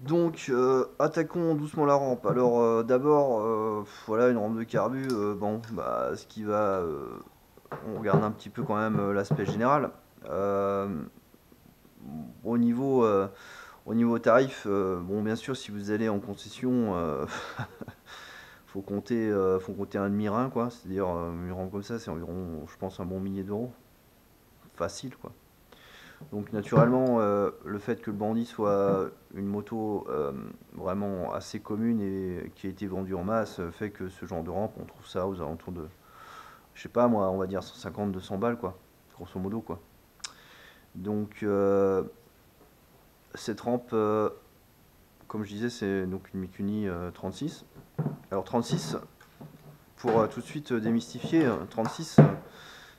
Donc, attaquons doucement la rampe. Alors, d'abord, voilà, une rampe de carbu. Bon, bah, on regarde un petit peu quand même l'aspect général. Euh, au niveau, euh, au niveau tarif, bon, bien sûr, si vous allez en concession, faut compter un demi-rein, quoi. C'est-à-dire, une rampe comme ça, c'est environ, je pense, un bon millier d'euros. Facile, quoi. Donc naturellement, le fait que le Bandit soit une moto vraiment assez commune et qui a été vendue en masse fait que ce genre de rampe, on trouve ça aux alentours de, je sais pas moi, on va dire 150-200 balles quoi, grosso modo quoi. Donc cette rampe, comme je disais, c'est donc une Mikuni 36. Alors 36, pour tout de suite démystifier, 36,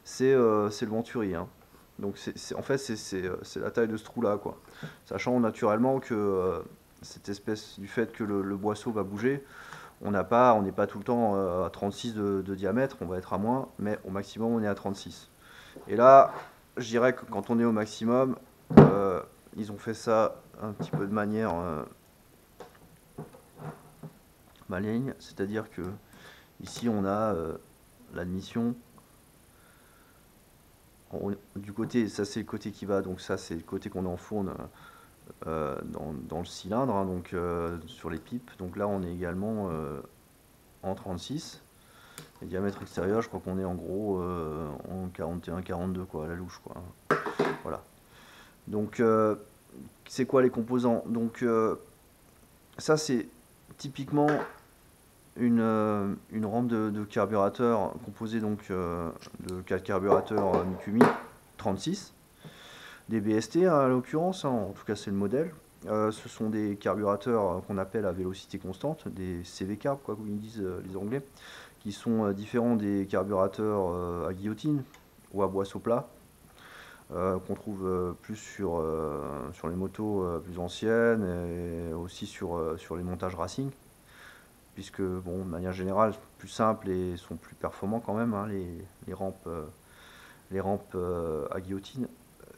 c'est le Venturi, hein. Donc en fait c'est la taille de ce trou là quoi. Sachant naturellement que cette espèce du fait que le boisseau va bouger, on n'est pas tout le temps à 36 de diamètre, on va être à moins, mais au maximum on est à 36. Et là, je dirais que quand on est au maximum, euh, ils ont fait ça un petit peu de manière maligne, c'est-à-dire que ici on a l'admission du côté, ça c'est le côté qui va, donc ça c'est le côté qu'on enfourne dans le cylindre, hein, donc sur les pipes. Donc là on est également en 36. Et diamètre extérieur, je crois qu'on est en gros en 41-42 quoi, à la louche quoi. Voilà. Donc c'est quoi les composants? Donc ça c'est typiquement une rampe de carburateur composée donc de 4 carburateurs Mikumi 36. Des BST à l'occurrence, hein, en tout cas c'est le modèle. Ce sont des carburateurs qu'on appelle à vélocité constante, des CV carb, quoi, comme ils disent les Anglais, qui sont différents des carburateurs à guillotine ou à boisseau plat, qu'on trouve plus sur les motos plus anciennes et aussi sur les montages racing, puisque, bon, de manière générale, plus simples et sont plus performants quand même, hein, les rampes à guillotine.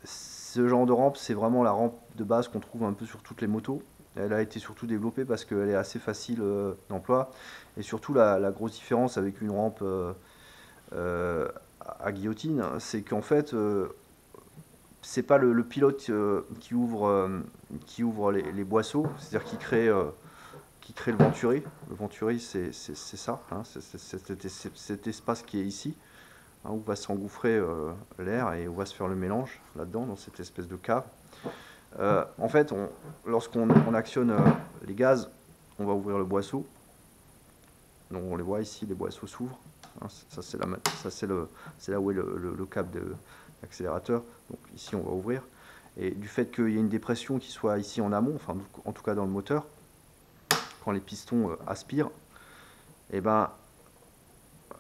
Ce genre de rampe, c'est vraiment la rampe de base qu'on trouve un peu sur toutes les motos. Elle a été surtout développée parce qu'elle est assez facile d'emploi. Et surtout, la grosse différence avec une rampe euh, à guillotine, c'est qu'en fait, c'est pas le pilote qui ouvre les boisseaux, c'est-à-dire qui crée le venturi. Le venturi, c'est ça, hein, cet espace qui est ici, hein, où va s'engouffrer l'air et où va se faire le mélange là-dedans, dans cette espèce de cave. En fait, lorsqu'on actionne les gaz, on va ouvrir le boisseau. Donc on les voit ici, les boisseaux s'ouvrent. Hein, c'est là où est le câble d'accélérateur. Donc ici, on va ouvrir. Et du fait qu'il y ait une dépression qui soit ici en amont, enfin en tout cas dans le moteur, quand les pistons aspirent, et ben,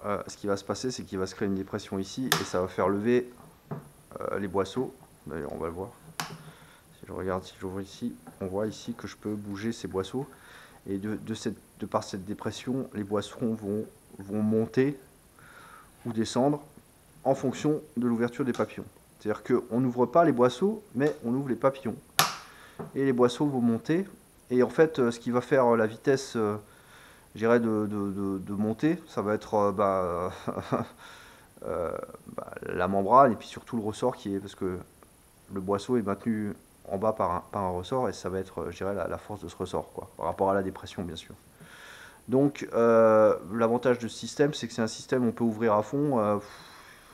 ce qui va se passer, c'est qu'il va se créer une dépression ici et ça va faire lever les boisseaux. D'ailleurs, on va le voir. Si je regarde, si j'ouvre ici, on voit ici que je peux bouger ces boisseaux. Et de par cette dépression, les boisseaux vont monter ou descendre en fonction de l'ouverture des papillons. C'est-à-dire qu'on n'ouvre pas les boisseaux, mais on ouvre les papillons. Et les boisseaux vont monter. Et en fait, ce qui va faire la vitesse, j'irais, de montée, ça va être la membrane et puis surtout le ressort qui est. Parce que le boisseau est maintenu en bas par un ressort et ça va être, je dirais, la force de ce ressort, quoi, par rapport à la dépression, bien sûr. Donc, l'avantage de ce système, c'est que c'est un système où on peut ouvrir à fond.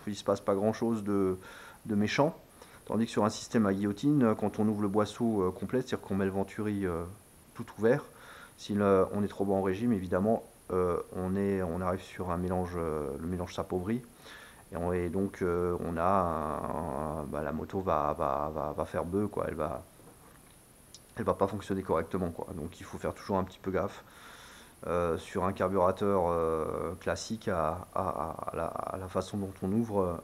Il ne se passe pas grand-chose de méchant. Tandis que sur un système à guillotine, quand on ouvre le boisseau complet, c'est-à-dire qu'on met le venturi tout ouvert, si on est trop bas en régime, évidemment, on arrive sur un mélange, le mélange s'appauvrit. Et donc, la moto va faire bœuf, quoi. Elle va pas fonctionner correctement, quoi. Donc, il faut faire toujours un petit peu gaffe. Sur un carburateur classique à la façon dont on ouvre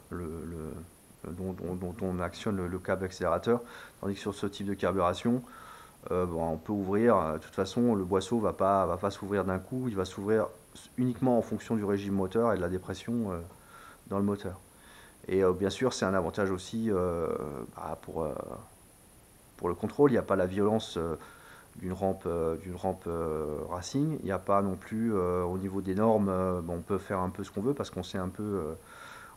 dont on actionne le câble accélérateur, tandis que sur ce type de carburation, on peut ouvrir, de toute façon le boisseau va pas s'ouvrir d'un coup, il va s'ouvrir uniquement en fonction du régime moteur et de la dépression dans le moteur. Et bien sûr c'est un avantage aussi pour le contrôle, il n'y a pas la violence rampe racing. Il n'y a pas non plus au niveau des normes, bon, on peut faire un peu ce qu'on veut parce qu'on sait un peu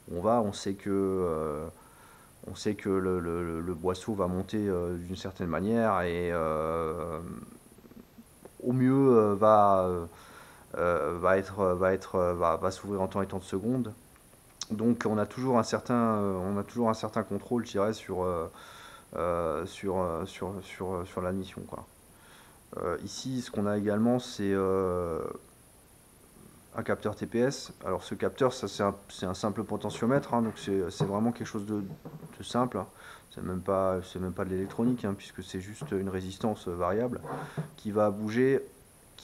où on va, on sait que le boisseau va monter d'une certaine manière et au mieux va s'ouvrir en temps et temps de seconde. Donc on a toujours un certain contrôle, je dirais, sur la mission, quoi. Ici, ce qu'on a également, c'est un capteur TPS. Alors ce capteur, ça c'est un simple potentiomètre, hein, donc c'est vraiment quelque chose de simple. Hein. C'est même pas de l'électronique, hein, puisque c'est juste une résistance variable qui va bouger,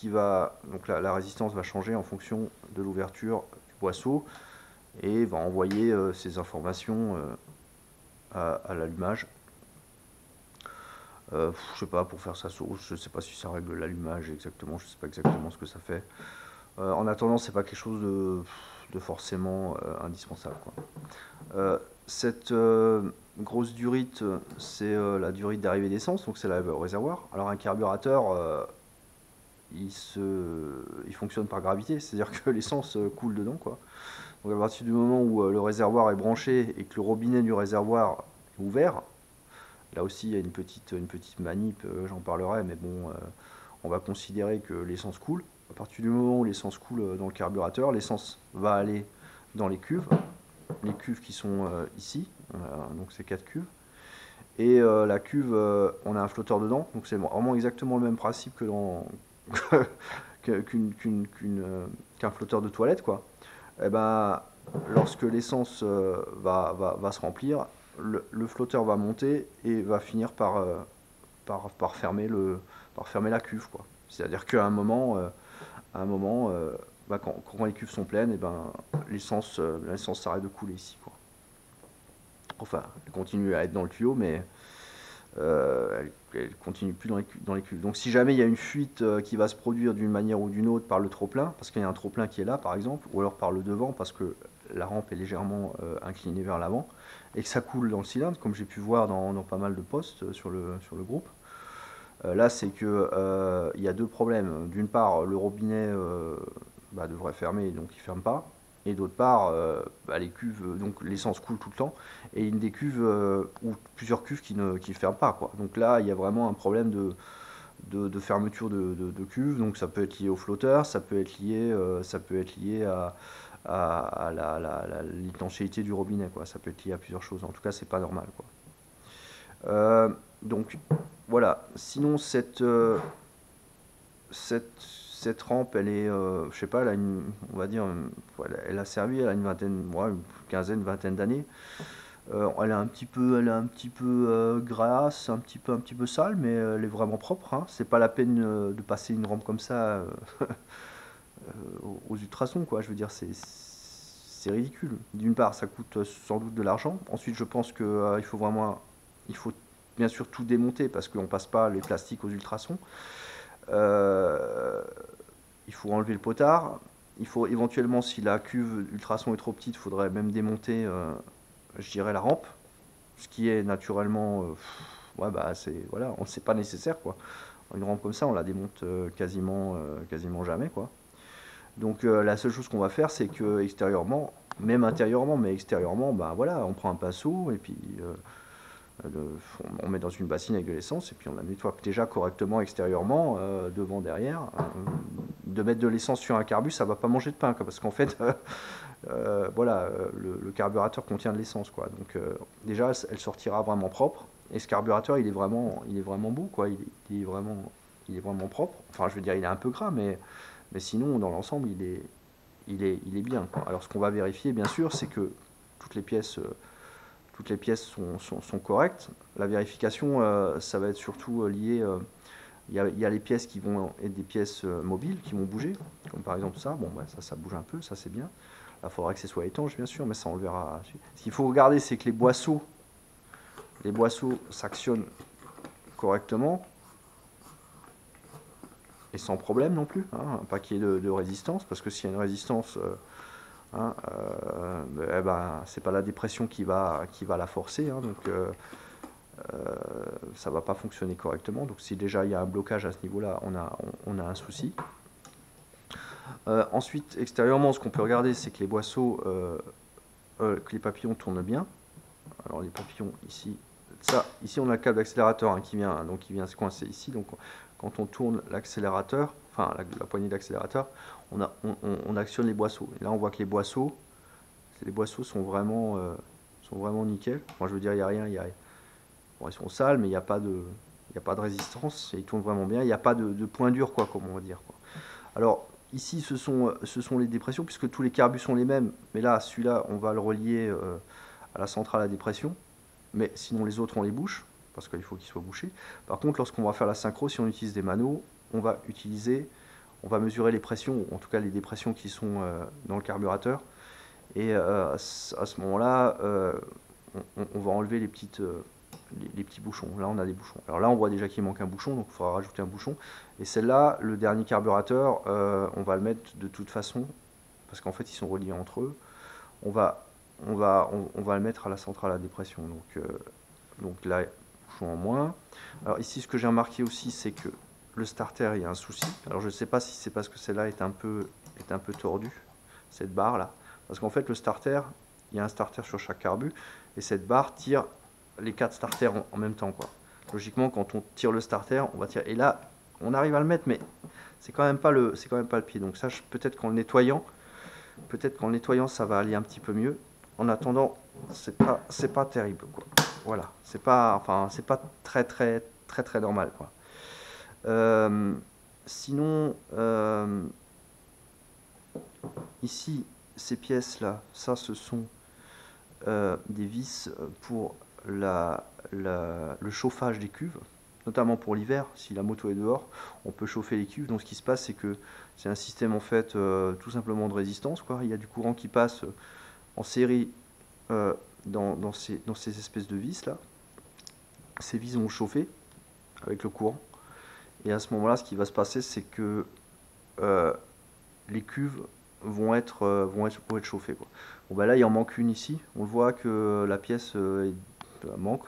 donc la résistance va changer en fonction de l'ouverture du boisseau et va envoyer ces informations à l'allumage. Je sais pas, pour faire sa sauce, je sais pas si ça règle l'allumage exactement, je sais pas exactement ce que ça fait. En attendant, c'est pas quelque chose de forcément indispensable, quoi. Cette grosse durite, c'est la durite d'arrivée d'essence, donc c'est au réservoir. Alors un carburateur, il fonctionne par gravité, c'est-à-dire que l'essence coule dedans, quoi. Donc à partir du moment où le réservoir est branché et que le robinet du réservoir est ouvert, là aussi il y a une petite manip, j'en parlerai, mais bon, on va considérer que l'essence coule. À partir du moment où l'essence coule dans le carburateur, l'essence va aller dans les cuves qui sont ici, donc c'est 4 cuves. Et la cuve, on a un flotteur dedans, donc c'est vraiment exactement le même principe que qu'un flotteur de toilette, quoi. Et ben, lorsque l'essence va se remplir, le flotteur va monter et va finir par fermer la cuve, quoi. C'est-à-dire qu'à un moment, quand les cuves sont pleines, et ben, l'essence s'arrête de couler ici, quoi. Enfin, elle continue à être dans le tuyau, mais elle continue plus dans les cuves. Donc si jamais il y a une fuite qui va se produire d'une manière ou d'une autre par le trop-plein, parce qu'il y a un trop-plein qui est là par exemple, ou alors par le devant parce que la rampe est légèrement inclinée vers l'avant, et que ça coule dans le cylindre, comme j'ai pu voir dans pas mal de posts sur le groupe, là c'est que il y a deux problèmes. D'une part, le robinet devrait fermer, donc il ne ferme pas. Et d'autre part, les cuves, donc l'essence coule tout le temps, et une des cuves, ou plusieurs cuves qui ne ferment pas, quoi. Donc là, il y a vraiment un problème de fermeture de cuves, donc ça peut être lié au flotteur, ça peut être lié à l'étanchéité du robinet, quoi. Ça peut être lié à plusieurs choses, en tout cas, c'est pas normal, quoi. Donc voilà, sinon cette rampe, elle est, je sais pas, on va dire, elle a servi, elle a une quinzaine, vingtaine d'années. Elle est un petit peu grasse, un petit peu sale, mais elle est vraiment propre, hein. C'est pas la peine de passer une rampe comme ça aux ultrasons, quoi. Je veux dire, c'est ridicule. D'une part, ça coûte sans doute de l'argent. Ensuite, je pense que il faut bien sûr tout démonter parce qu'on passe pas les plastiques aux ultrasons. Il faut enlever le potard. Il faut éventuellement, si la cuve ultrason est trop petite, il faudrait même démonter, je dirais, la rampe. Ce qui est naturellement, c'est pas nécessaire, quoi. Une rampe comme ça, on la démonte quasiment jamais, quoi. Donc la seule chose qu'on va faire, c'est que extérieurement, même intérieurement, mais extérieurement, on prend un pinceau et puis on met dans une bassine avec de l'essence et puis on la nettoie déjà correctement extérieurement, devant, derrière. De mettre de l'essence sur un carbu, ça va pas manger de pain, quoi, parce qu'en fait, le carburateur contient de l'essence, quoi. Donc déjà, elle sortira vraiment propre. Et ce carburateur, il est vraiment beau, quoi. Il est vraiment propre. Enfin, je veux dire, il est un peu gras, mais sinon, dans l'ensemble, il est bien, quoi. Alors, ce qu'on va vérifier, bien sûr, c'est que toutes les pièces sont correctes. La vérification, ça va être surtout lié. Il y a les pièces qui vont être des pièces mobiles, qui vont bouger, comme par exemple ça. Bon, ça bouge un peu, ça c'est bien. Là, il faudra que ce soit étanche, bien sûr, mais ça on le verra. Ce qu'il faut regarder, c'est que les boisseaux s'actionnent correctement et sans problème non plus, hein, pas qu'il y ait de résistance, parce que s'il y a une résistance, c'est pas la dépression qui va la forcer, hein, donc ça va pas fonctionner correctement. Donc si déjà il y a un blocage à ce niveau-là, on a un souci. Ensuite, extérieurement, ce qu'on peut regarder, c'est que les boisseaux, que les papillons tournent bien. Alors les papillons ici, ici on a le câble d'accélérateur hein, qui vient se coincer ici. Donc quand on tourne l'accélérateur, enfin la poignée d'accélérateur, on actionne les boisseaux. Et là on voit que les boisseaux sont vraiment nickel. Enfin, je veux dire, il n'y a rien, bon, ils sont sales, mais il n'y a pas de résistance, et ils tournent vraiment bien. Il n'y a pas de point dur, quoi, comme on va dire, quoi. Alors ici, ce sont les dépressions, puisque tous les carbus sont les mêmes. Mais là, celui-là, on va le relier à la centrale à dépression. Mais sinon, les autres, on les bouche, parce qu'il faut qu'ils soient bouchés. Par contre, lorsqu'on va faire la synchro, si on utilise des manos, on va mesurer les pressions, ou en tout cas les dépressions qui sont dans le carburateur. Et à ce moment-là, on va enlever les petits bouchons. Là, on a des bouchons. Alors là, on voit déjà qu'il manque un bouchon, donc il faudra rajouter un bouchon. Et celle-là, le dernier carburateur, on va le mettre de toute façon, parce qu'en fait, ils sont reliés entre eux. On va le mettre à la centrale à dépression. Donc là, bouchon en moins. Alors ici, ce que j'ai remarqué aussi, c'est que le starter, il y a un souci. Alors je ne sais pas si c'est parce que celle-là est un peu tordue, cette barre-là. Parce qu'en fait, le starter, il y a un starter sur chaque carbu, et cette barre tire les 4 starters en même temps, quoi. Logiquement, quand on tire le starter, on va tirer. Et là, on arrive à le mettre, mais c'est quand même pas le pied. Donc ça, peut-être qu'en le nettoyant, ça va aller un petit peu mieux. En attendant, c'est pas terrible, quoi. Voilà, c'est pas très normal, quoi. Sinon, ici, ces pièces-là, ça, ce sont des vis pour le chauffage des cuves, notamment pour l'hiver. Si la moto est dehors, on peut chauffer les cuves. Donc ce qui se passe, c'est que c'est un système en fait tout simplement de résistance, quoi. Il y a du courant qui passe en série dans ces espèces de vis là. Ces vis vont chauffer avec le courant, et à ce moment-là, ce qui va se passer, c'est que les cuves vont être chauffées, quoi. Bon, bah là, il en manque une ici. On le voit que la pièce manque.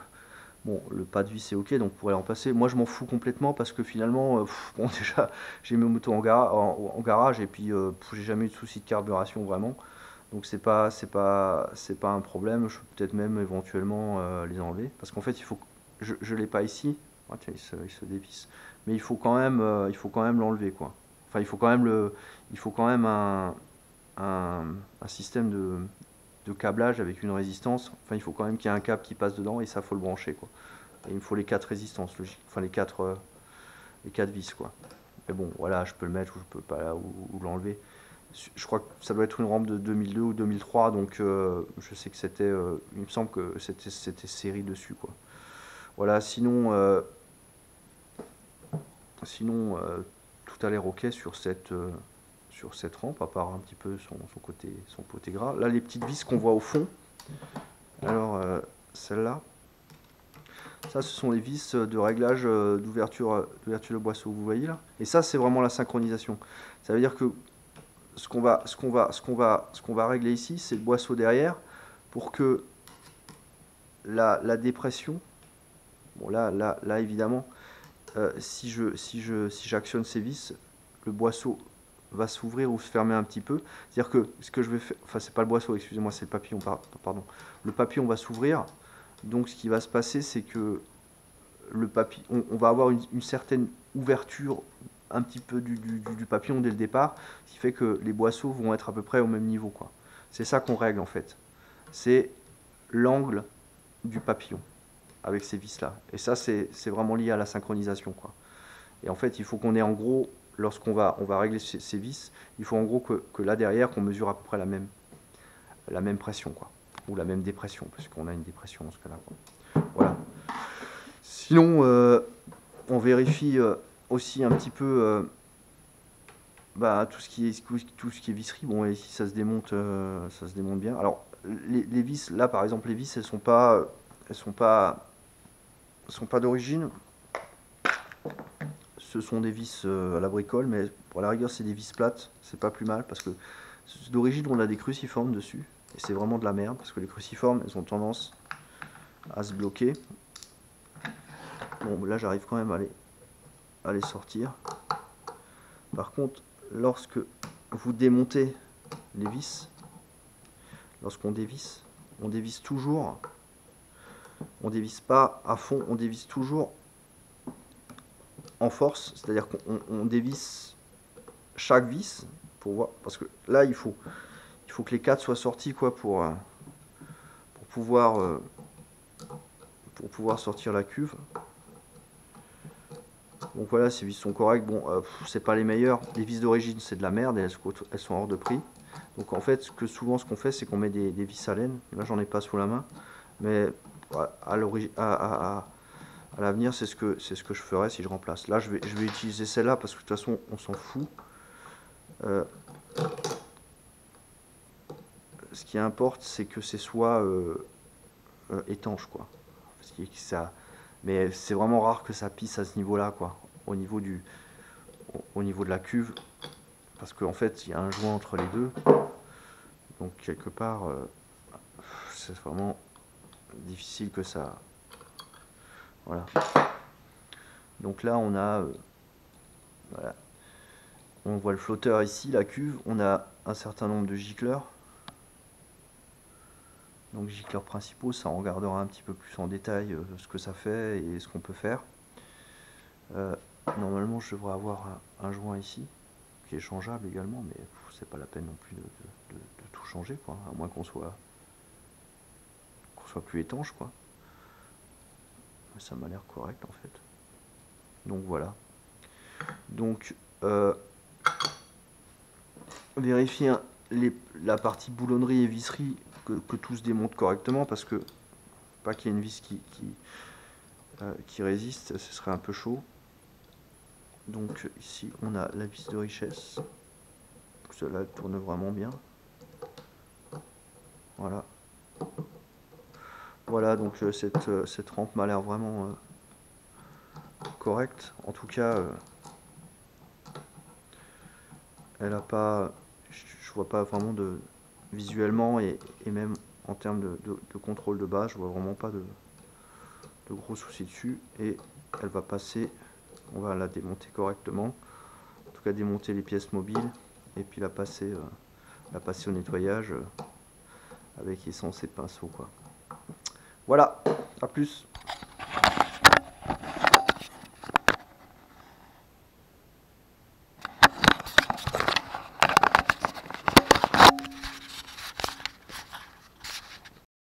Bon, le pas de vis c'est ok, donc on pourrait remplacer. Moi, je m'en fous complètement parce que finalement, bon, déjà, j'ai mes motos en garage, et puis j'ai jamais eu de souci de carburation vraiment. Donc c'est pas un problème. Je peux peut-être même éventuellement les enlever, parce qu'en fait, je l'ai pas ici. Ah, tiens, il se dévisse. Mais il faut quand même l'enlever, quoi. Enfin, il faut quand même un système de câblage avec une résistance. Enfin, il faut quand même qu'il y ait un câble qui passe dedans, et ça, faut le brancher, quoi. Et il me faut les 4 résistances, logiques. Enfin, les 4 vis, quoi. Mais bon, voilà, je peux le mettre ou je peux pas, ou l'enlever. Je crois que ça doit être une rampe de 2002 ou 2003, donc je sais que c'était, il me semble que c'était série dessus, quoi. Voilà, sinon tout a l'air ok sur cette rampe, à part un petit peu son côté gras. Là, les petites vis qu'on voit au fond, alors celle-là, ça, ce sont les vis de réglage d'ouverture de boisseau, vous voyez là. Et ça, c'est vraiment la synchronisation. Ça veut dire que ce qu'on va régler ici, c'est le boisseau derrière, pour que la dépression, bon là évidemment, si j'actionne ces vis, le boisseau va s'ouvrir ou se fermer un petit peu. C'est-à-dire que ce que je vais faire, enfin c'est pas le boisseau, excusez-moi, c'est le papillon, pardon. Le papillon va s'ouvrir, donc ce qui va se passer, c'est que le papillon, on va avoir une certaine ouverture un petit peu du papillon dès le départ, ce qui fait que les boisseaux vont être à peu près au même niveau, quoi. C'est ça qu'on règle en fait. C'est l'angle du papillon avec ces vis là. Et ça, c'est vraiment lié à la synchronisation, quoi. Et en fait, il faut qu'on ait en gros, lorsqu'on va régler ces vis, il faut en gros que là derrière, qu'on mesure à peu près la même pression, quoi. Ou la même dépression, parce qu'on a une dépression dans ce cas-là, quoi. Voilà. Sinon, on vérifie aussi un petit peu tout ce qui est visserie. Bon, ici ça se démonte bien. Alors les vis, là par exemple, les vis, elles sont pas d'origine. Ce sont des vis à la bricole, mais pour la rigueur c'est des vis plates, c'est pas plus mal, parce que d'origine on a des cruciformes dessus, et c'est vraiment de la merde, parce que les cruciformes, elles ont tendance à se bloquer. Bon, là j'arrive quand même à les sortir. Par contre, lorsque vous démontez les vis, lorsqu'on dévisse, on dévisse toujours, on dévisse pas à fond, on dévisse toujours en force, c'est-à-dire qu'on dévisse chaque vis pour voir, parce que là il faut que les 4 soient sortis quoi pour pouvoir sortir la cuve. Donc voilà, ces vis sont correctes. Bon, c'est pas les meilleures. Les vis d'origine, c'est de la merde et elles sont hors de prix. Donc en fait, souvent ce qu'on fait, c'est qu'on met des vis à laine. Là, j'en ai pas sous la main, mais à l'avenir, c'est ce que je ferai si je remplace. Là, je vais utiliser celle-là parce que de toute façon, on s'en fout. Ce qui importe, c'est que c'est soit étanche, quoi. Parce que ça, mais c'est vraiment rare que ça pisse à ce niveau-là, quoi. Au niveau de la cuve, parce qu'en fait, il y a un joint entre les deux. Donc quelque part, c'est vraiment difficile que ça. Voilà. Donc là, on a, voilà. On voit le flotteur ici, la cuve. On a un certain nombre de gicleurs. Donc gicleurs principaux, ça on regardera un petit peu plus en détail ce que ça fait et ce qu'on peut faire. Normalement, je devrais avoir un joint ici qui est changeable également, mais c'est pas la peine non plus de tout changer, quoi, à moins qu'on soit plus étanche, quoi. Mais ça m'a l'air correct en fait. Donc voilà. Donc vérifier la partie boulonnerie et visserie que tout se démonte correctement, parce que pas qu'il y ait une vis qui résiste, ce serait un peu chaud. Donc ici on a la vis de richesse. Cela tourne vraiment bien. Voilà. Voilà, donc cette rampe m'a l'air vraiment correcte. En tout cas, elle a pas, je vois pas vraiment visuellement et même en termes de contrôle de base, je vois vraiment pas de gros soucis dessus. Et elle va passer, on va la démonter correctement. En tout cas, démonter les pièces mobiles et puis la passer au nettoyage avec essence et pinceau, quoi. Voilà, à plus.